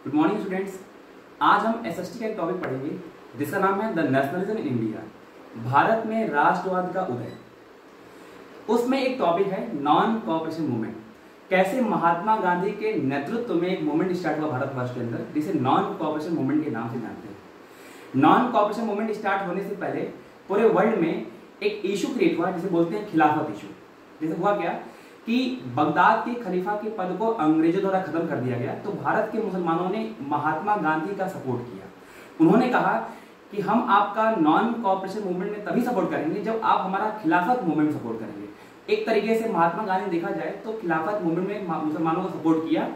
Good morning students. आज हम SST का एक टॉपिक पढ़ेंगे जिसका नाम है the nationalism in India, Bharat में राष्ट्रवाद का उदय। उसमें एक टॉपिक है नॉन कोऑपरेशन मूवमेंट। कैसे महात्मा गांधी के नेतृत्व में एक मूवमेंट स्टार्ट हुआ भारतवर्ष के अंदर, जिसे नॉन कोऑपरेशन मूवमेंट के नाम से जानते हैं। नॉन कोऑपरेशन मूवमेंट स्टार्ट होने से पहले पूरे वर्ल्ड में एक इशू क्रिएट हुआ जिसे बोलते हैं खिलाफत इशू। जैसे हुआ क्या कि बगदाद के खलीफा के पद को अंग्रेजों द्वारा खत्म कर दिया गया, तो भारत के मुसलमानों ने महात्मा गांधी का सपोर्ट किया। उन्होंने कहा कि हम आपका नॉन कोऑपरेशन मूवमेंट में तभी सपोर्ट करेंगे जब आप हमारा खिलाफत मूवमेंट सपोर्ट करेंगे। एक तरीके से महात्मा गांधी देखा जाए तो खिलाफत मूवमेंट में मुसलमानों को सपोर्ट किया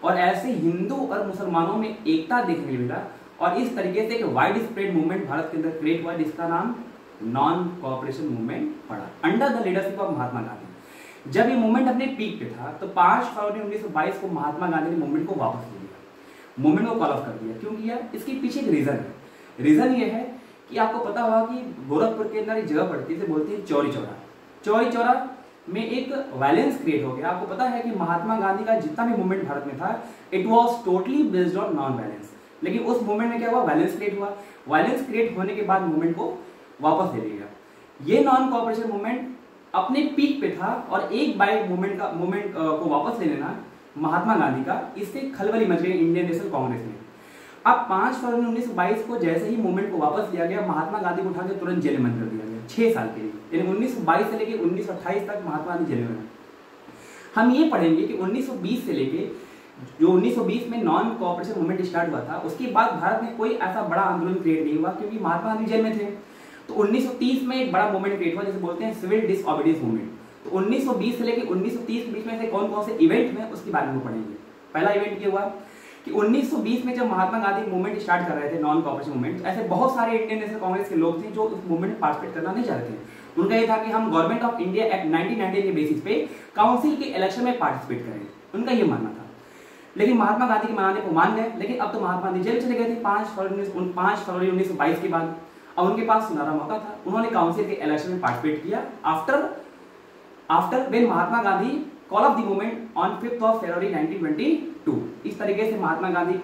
और ऐसे हिंदू और मुसलमानों में एकता देखने को मिला और इस तरीके से एक वाइड स्प्रेड मूवमेंट भारत के अंदर क्रिएट हुआ जिसका नाम नॉन कोऑपरेशन मूवमेंट पड़ा under the leadership of Mahatma Gandhi. जब ये मूवमेंट अपने पीक पे था तो 5 फरवरी 1922 को महात्मा गांधी ने मूवमेंट को वापस ले लिया, मूवमेंट को कॉल ऑफ कर दिया। क्यों किया? इसके पीछे एक रीजन है। रीजन ये है कि आपको पता होगा कि गोरखपुर के अंदर एक जगह पड़ती है, बोलते हैं चौरी चौरा। चौरी चौरा में एक वायलेंस क्रिएट हो गया। आपको पता है कि महात्मा गांधी का जितना भी मूवमेंट भारत में था it was totally based on non violence, लेकिन उस मूवमेंट में क्या हुआ, वायलेंस क्रिएट हुआ। वायलेंस क्रिएट होने के बाद मूवमेंट को वापस ले लिया। ये नॉन कोऑपरेशन मूवमेंट अपने पीक पे था और एक बाइक मूवमेंट को वापस ले लेना महात्मा गांधी का, इससे खलबली मच गई इंडियन नेशनल कांग्रेस में। अब 5 फरवरी 1922 को जैसे ही मूवमेंट को वापस लिया गया, महात्मा गांधी को उठा के तुरंत जेल में बंद कर दिया गया 6 साल के लिए। यानी 1922 से लेकर 1928 तक महात्मा गांधी जेल में। हम ये पढ़ेंगे कि 1920 से लेके जो 1920 में नॉन कोऑपरेशन मूवमेंट स्टार्ट हुआ था, उसके बाद भारत में कोई ऐसा बड़ा आंदोलन क्रिएट नहीं हुआ क्योंकि महात्मा गांधी जेल में थे। तो 1930 में एक बड़ा मूवमेंट क्रिएट हुआ जिसे बोलते हैं सिविल डिसओबीडियंस मूवमेंट। तो 1920 से लेकर 1930 के बीच में से कौन कौन से इवेंट में उसके बारे में पढ़ेंगे। पहला इवेंट ये हुआ कि 1920 में जब महात्मा गांधी मूवमेंट स्टार्ट कर रहे थे नॉन कोऑपरेशन मूवमेंट, तो ऐसे बहुत सारे इंडियन नेशनल कांग्रेस के लोग थे जो उस मूवमेंट में पार्टिसिपेट करना नहीं चाहते थे। उनका ये था कि हम गवर्नमेंट ऑफ इंडिया एक्ट 1990 के बेसिस पे काउंसिल के इलेक्शन में पार्टिसिपेट करेंगे, उनका ये मानना था। लेकिन महात्मा गांधी के मनाने को मान गए, लेकिन अब तो महात्मा गांधी जेल चले गए थे 5 फरवरी 1922 के बाद। अब उनके पास सुनहरा मौका था, उन्होंने काउंसिल के इलेक्शन में पार्टिसिपेट किया after when Mahatma Gandhi call of the movement on 5 फरवरी 1922। इस तरीके से महात्मा गांधी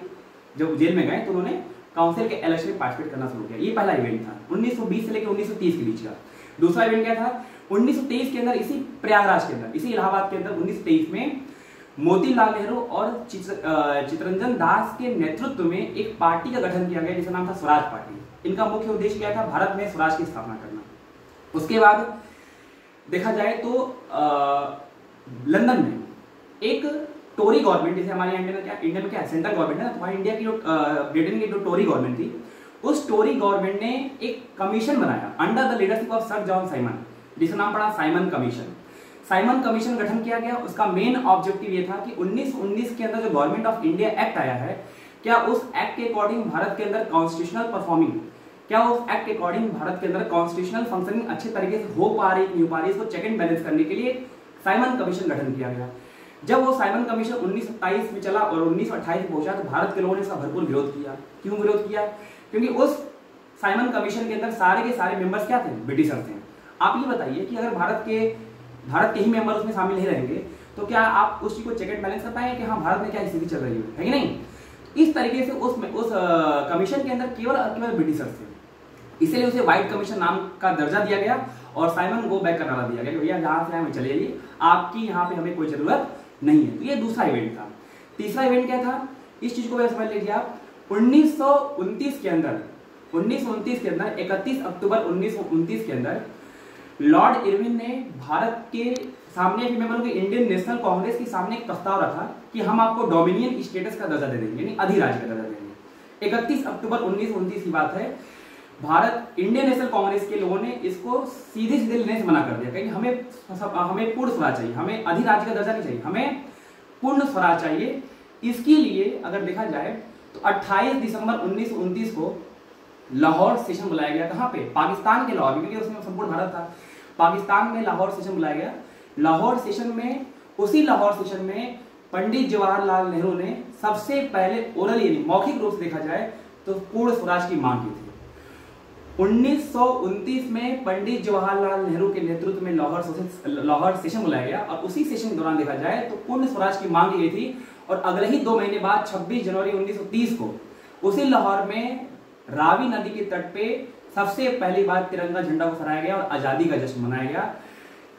जब जेल में गए तो उन्होंने काउंसिल के इलेक्शन में पार्टिसिपेट करना शुरू किया। ये पहला इवेंट था 1920 से लेकर 1930 के बीच का। दूसरा इवेंट क्या था, 1923 के अंदर इसी प्रयागराज के अंदर, इसी इलाहाबाद के अंदर 1923 में मोतीलाल नेहरू और चित्तरंजन दास के नेतृत्व में एक पार्टी का गठन किया गया जिसका नाम था स्वराज पार्टी। इनका मुख्य उद्देश्य क्या था, भारत में स्वराज की स्थापना करना। उसके बाद देखा जाए तो लंदन में एक टोरी गवर्नमेंट, जैसे हमारे इंडिया में क्या सेंट्रल गवर्नमेंट है ना, तो इंडिया की जो ब्रिटेन की जो टोरी गवर्नमेंट थी, उस टोरी गवर्नमेंट ने एक कमीशन बनाया under the leadership of sir John Simon, जिसका नाम पड़ा साइमन कमीशन। साइमन कमीशन गठन किया गया। उसका मेन ऑब्जेक्टिव ये था कि 1919 के अंदर जो गवर्नमेंट ऑफ इंडिया एक्ट आया है, क्या उस एक्ट के अकॉर्डिंग भारत के अंदर कॉन्स्टिट्यूशनल परफॉर्मिंग, क्या उस एक्ट के अकॉर्डिंग भारत के अंदर कॉन्स्टिट्यूशनल फंक्शनिंग अच्छे तरीके से हो पा रही नहीं हो पा रही, इसको चेक एंड बैलेंस करने के लिए साइमन कमीशन गठन किया गया। जब वो साइमन कमीशन 1927 में चला और 1928 में पहुंचा तो भारत के लोगों ने इसका भरपूर विरोध किया। क्यों विरोध किया? क्योंकि उस साइमन कमीशन के अंदर सारे के सारे मेंबर्स क्या थे, ब्रिटिशर्स थे। आप ये बताइए कि अगर भारत के ही मेंबर उसमें शामिल नहीं रहेंगे तो क्या आप उस चीज को चेक एंड बैलेंस कर पाएंगे कि हाँ भारत में क्या स्थिति चल रही है कि नहीं? इस तरीके से उस कमीशन के अंदर केवल और केवल ब्रिटिशर्स थे, इसलिए उसे व्हाइट कमीशन नाम का दर्जा दिया गया और साइमन गो बैक का नारा दिया गया कि भैया जहां से हमें चले जाइए, आपकी यहाँ पे हमें कोई जरूरत नहीं है। तो ये दूसरा इवेंट था। तीसरा इवेंट क्या था, इस चीज को समझ लीजिए आप। 1929 के अंदर 31 अक्टूबर 1929 के अंदर लॉर्ड इरविन ने भारत के सामने, मैं बोलूं कि इंडियन नेशनल कांग्रेस के सामने एक प्रस्ताव रखा कि हम आपको डोमिनियन स्टेटस का दर्जा दे देंगे, यानी अधिराज्य का दर्जा देंगे। 31 अक्टूबर 1929 की बात है। भारत इंडियन नेशनल कांग्रेस के लोगों ने इसको सीधे लेने से मना कर दिया, कहीं हमें पूर्ण स्वराज चाहिए, हमें अधिराज्य का दर्जा नहीं चाहिए, हमें पूर्ण स्वराज चाहिए। इसके लिए अगर देखा जाए तो 28 दिसंबर 1929 को लाहौर सेशन बुलाया गया। कहाँ पे? पाकिस्तान के लाहौर, क्योंकि उसमें संपूर्ण भारत था। पाकिस्तान में लाहौर सेशन बुलाया गया। लाहौर सेशन में पंडित जवाहरलाल नेहरू ने सबसे पहले ओरली मौखिक रूप से देखा जाए तो पूर्ण स्वराज की मांग की थी। 1929 में पंडित जवाहरलाल नेहरू के नेतृत्व में लाहौर सेशन बुलाया गया और उसी सेशन के दौरान देखा जाए तो पूर्ण स्वराज की मांग की गई थी और अगले ही 2 महीने बाद 26 जनवरी 1930 को उसी लाहौर में रावी नदी के तट पे सबसे पहली बार तिरंगा झंडा को फहराया गया और आजादी का जश्न मनाया गया।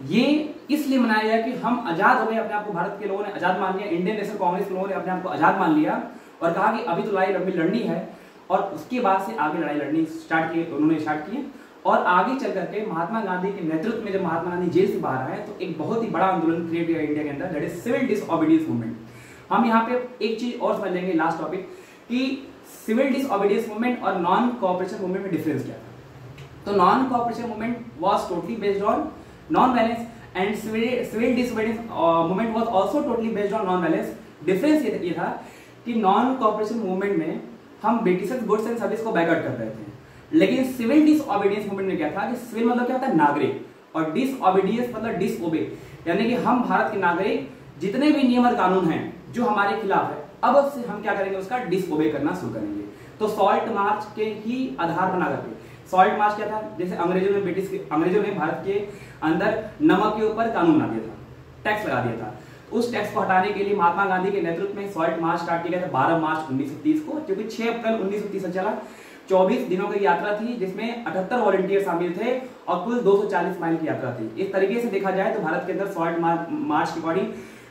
ये इसलिए मनाया गया कि हम आजाद हो गए, अपने आप को भारत के लोगों ने आजाद मान लिया, इंडियन नेशनल कांग्रेस के लोगों ने अपने आप को आजाद मान लिया और कहा कि अभी तो लड़ाई लड़नी है। और उसके बाद से आगे लड़ाई लड़नी उन्होंने स्टार्ट की। और आगे चल करके महात्मा गांधी के नेतृत्व में जब महात्मा गांधी जेल से बाहर आए तो एक बहुत ही बड़ा आंदोलन क्रिएट हुआ इंडिया के अंदर, that is civil disobedience movement. हम यहाँ पे एक चीज और समझ लेंगे, लास्ट टॉपिक, कि सिविल डिसओबीडियंस मूवमेंट और नॉन कोऑपरेशन मूवमेंट में डिफरेंस क्या था। तो non cooperation movement was totally based on non violence and civil disobedience movement was also totally based on non violence. Difference ये था कि नॉन कोऑपरेशन मूवमेंट में हम ब्रिटिशर्स गुड्स एंड सर्विस को बैकआउट कर रहे थे, लेकिन सिविल डिसओबीडियंस मूवमेंट में क्या था कि सिविल मतलब क्या होता है नागरिक, और डिसओबीडियंस मतलब डिसओबे, यानी कि हम भारत के नागरिक जितने भी नियम और कानून हैं जो हमारे खिलाफ है, अब से हम क्या करेंगे, उसका डिसओबे करना शुरू करेंगे। तो सॉल्ट मार्च के ही आधार बना करके, सॉल्ट मार्च क्या था, जैसे अंग्रेजों ने भारत के अंदर नमक के ऊपर कानून बना दिया था, टैक्स लगा दिया था। उस टैक्स को हटाने के लिए महात्मा गांधी के नेतृत्व में सॉल्ट मार्च स्टार्ट किया गया था 12 मार्च 1930 को, जो कि 6 अप्रैल 1930 से चला। 24 दिनों की यात्रा थी जिसमें 78 वॉलंटियर शामिल थे और कुल 240 माइल की यात्रा थी। इस तरीके से देखा जाए तो भारत के अंदर सॉल्ट मार्च के अकॉर्डिंग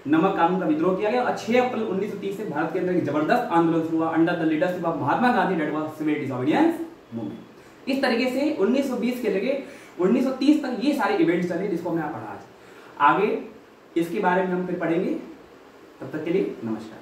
नमक कानून का विद्रोह किया गया और 6 अप्रैल 1930 से भारत के अंदर एक जबरदस्त आंदोलन शुरू हुआ under the leadership of Mahatma Gandhi, that was civil disobedience movement. इस तरीके से 1920 के लेके 1930 तक ये सारे इवेंट्स चले जिसको हमने पढ़ा आज। आगे इसके बारे में हम फिर पढ़ेंगे, तब तक के लिए नमस्कार।